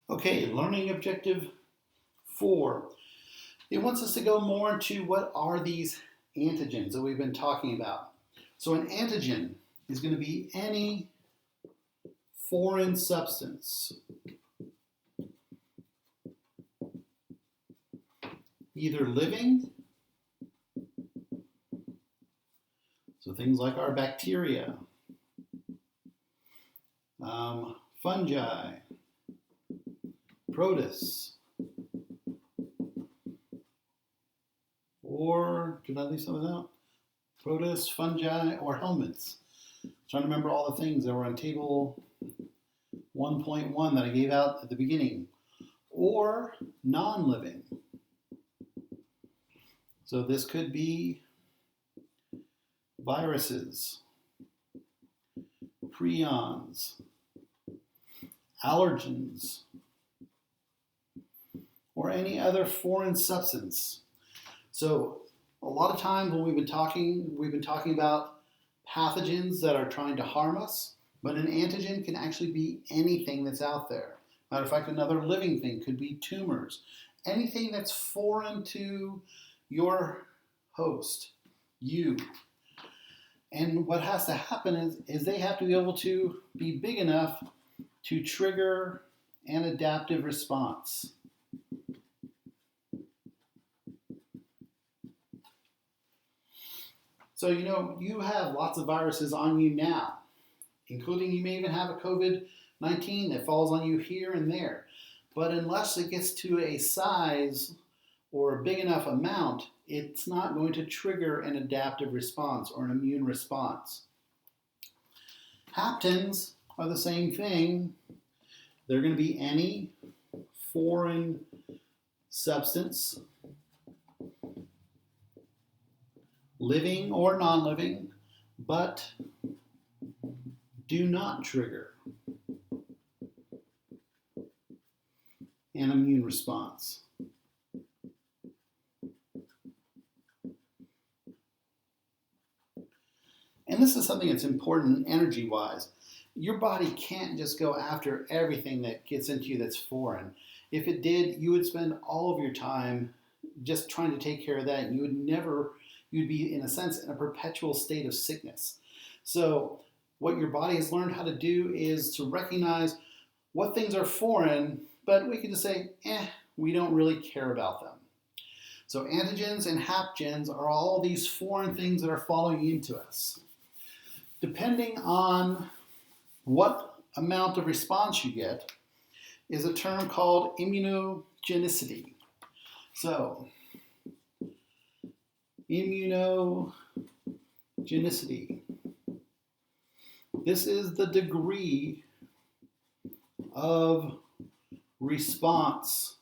Okay, learning objective 4. It wants us to go more into what are these antigens that we've been talking about. So an antigen is going to be any foreign substance, either living, so things like our bacteria, fungi, protists, or did I leave something out? Protists, fungi, or helminths. Trying to remember all the things that were on table 1.1 that I gave out at the beginning. Or non-living. So this could be viruses, prions, allergens, or any other foreign substance. So a lot of times when we've been talking about pathogens that are trying to harm us, but an antigen can actually be anything that's out there. Matter of fact, another living thing could be tumors. Anything that's foreign to your host, you. And what has to happen is they have to be able to be big enough to trigger an adaptive response. So, you have lots of viruses on you now, including you may even have a COVID-19 that falls on you here and there. But unless it gets to a size or a big enough amount, it's not going to trigger an adaptive response or an immune response. Haptens are the same thing. They're going to be any foreign substance, living or non-living, but do not trigger an immune response. And this is something that's important energy-wise. Your body can't just go after everything that gets into you that's foreign. If it did, you would spend all of your time just trying to take care of that, and you'd be, in a sense, in a perpetual state of sickness. So what your body has learned how to do is to recognize what things are foreign, but we can just say, we don't really care about them. So antigens and hapgens are all these foreign things that are following into us. Depending on what amount of response you get is a term called immunogenicity. So, immunogenicity. This is the degree of response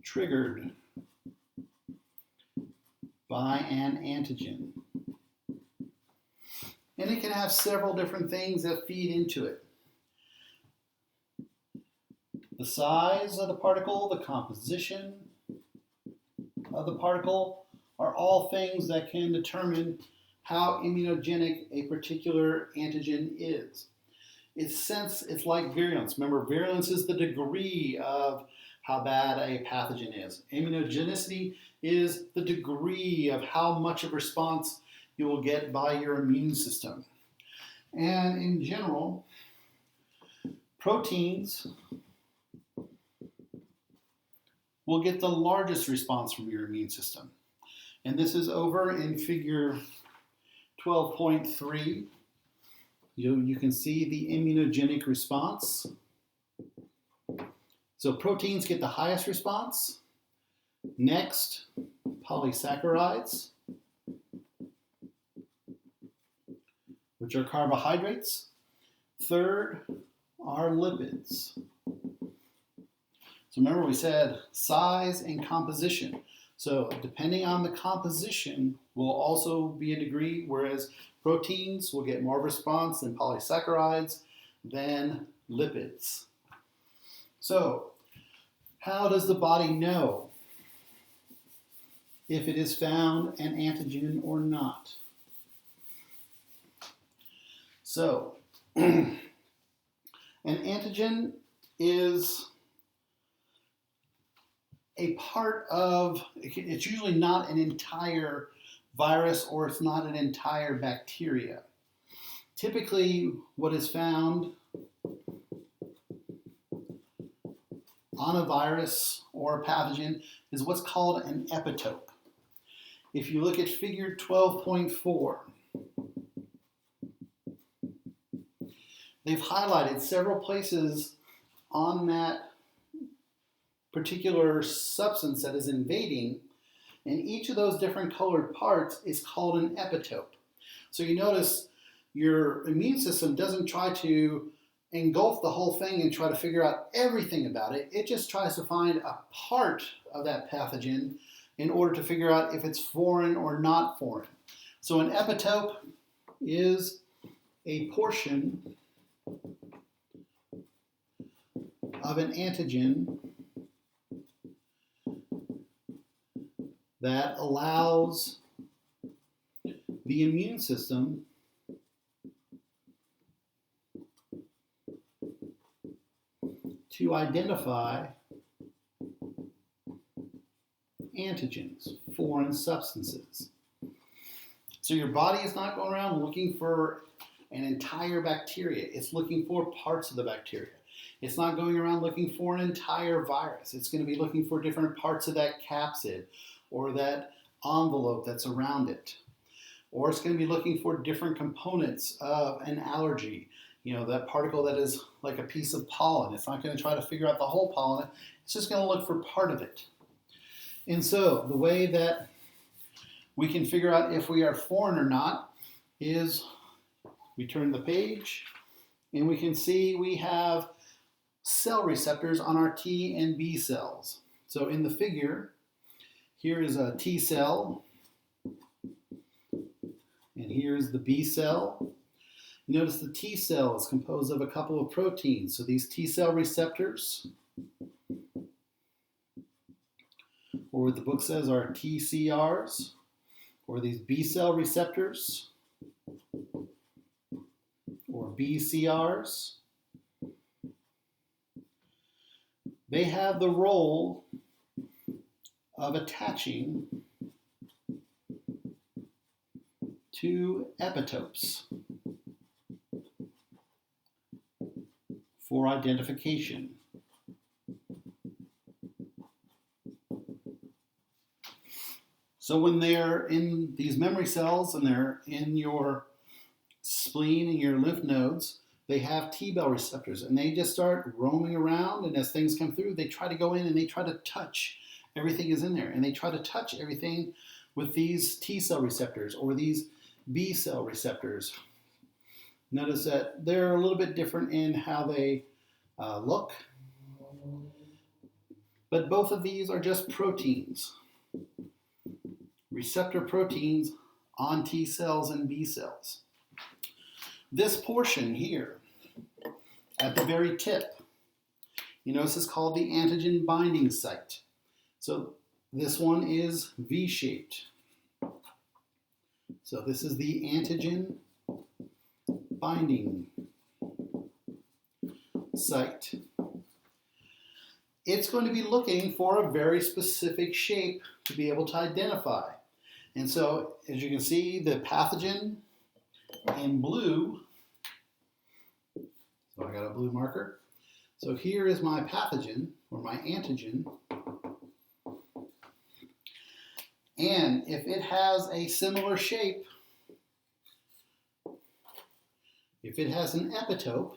triggered by an antigen. And it can have several different things that feed into it. The size of the particle, the composition of the particle are all things that can determine how immunogenic a particular antigen is. It's like virulence. Remember, virulence is the degree of how bad a pathogen is. Immunogenicity is the degree of how much of a response you will get by your immune system. And in general, proteins will get the largest response from your immune system. And this is over in figure 12.3. You can see the immunogenic response. So proteins get the highest response. Next, polysaccharides, which are carbohydrates. Third are lipids. So remember we said size and composition. So depending on the composition will also be a degree, whereas proteins will get more response than polysaccharides, than lipids. So how does the body know if it has found an antigen or not? So an antigen is a part of, it's usually not an entire virus or it's not an entire bacteria. Typically, what is found on a virus or a pathogen is what's called an epitope. If you look at figure 12.4, they've highlighted several places on that particular substance that is invading, and each of those different colored parts is called an epitope. So you notice your immune system doesn't try to engulf the whole thing and try to figure out everything about it. It just tries to find a part of that pathogen in order to figure out if it's foreign or not foreign. So an epitope is a portion of an antigen that allows the immune system to identify antigens, foreign substances. So your body is not going around looking for an entire bacteria. It's looking for parts of the bacteria. It's not going around looking for an entire virus. It's going to be looking for different parts of that capsid or that envelope that's around it. Or it's going to be looking for different components of an allergy. You know, that particle that is like a piece of pollen. It's not going to try to figure out the whole pollen. It's just going to look for part of it. And so the way that we can figure out if we are foreign or not is we turn the page and we can see we have cell receptors on our T and B cells. So in the figure, here is a T cell and here's the B cell. Notice the T cell is composed of a couple of proteins. So these T cell receptors, or what the book says are TCRs, or these B cell receptors, or BCRs. They have the role of attaching to epitopes for identification. So when they're in these memory cells and they're in your spleen and your lymph nodes, they have T-bell receptors and they just start roaming around, and as things come through, they try to go in and they try to touch everything is in there, and they try to touch everything with these T-cell receptors or these B-cell receptors. Notice that they're a little bit different in how they look, but both of these are just proteins, receptor proteins on T cells and B cells. This portion here at the very tip, you notice it's called the antigen binding site. So this one is V-shaped. So this is the antigen binding site. It's going to be looking for a very specific shape to be able to identify. And so, as you can see, the pathogen in blue, so I got a blue marker. So here is my pathogen, or my antigen. And if it has a similar shape, if it has an epitope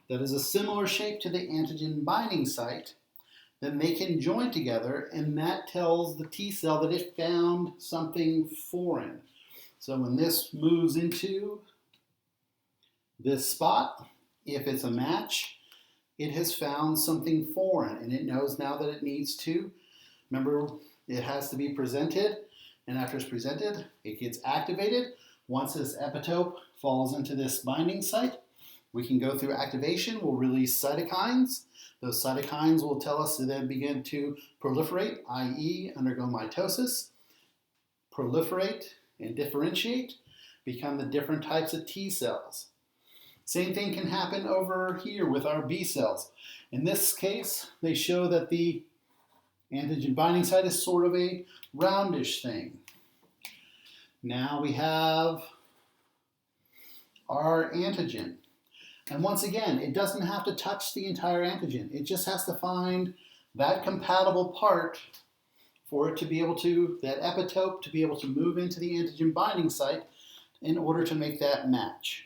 that is a similar shape to the antigen binding site, then they can join together, and that tells the T cell that it found something foreign. So when this moves into this spot, if it's a match, it has found something foreign, and it knows now that it needs to, remember, it has to be presented, and after it's presented, it gets activated. Once this epitope falls into this binding site, we can go through activation. We'll release cytokines. Those cytokines will tell us to then begin to proliferate, i.e. undergo mitosis, proliferate and differentiate, become the different types of T cells. Same thing can happen over here with our B cells. In this case, they show that the antigen binding site is sort of a roundish thing. Now we have our antigen. And once again, it doesn't have to touch the entire antigen. It just has to find that compatible part for it to be able to, that epitope to be able to move into the antigen binding site in order to make that match.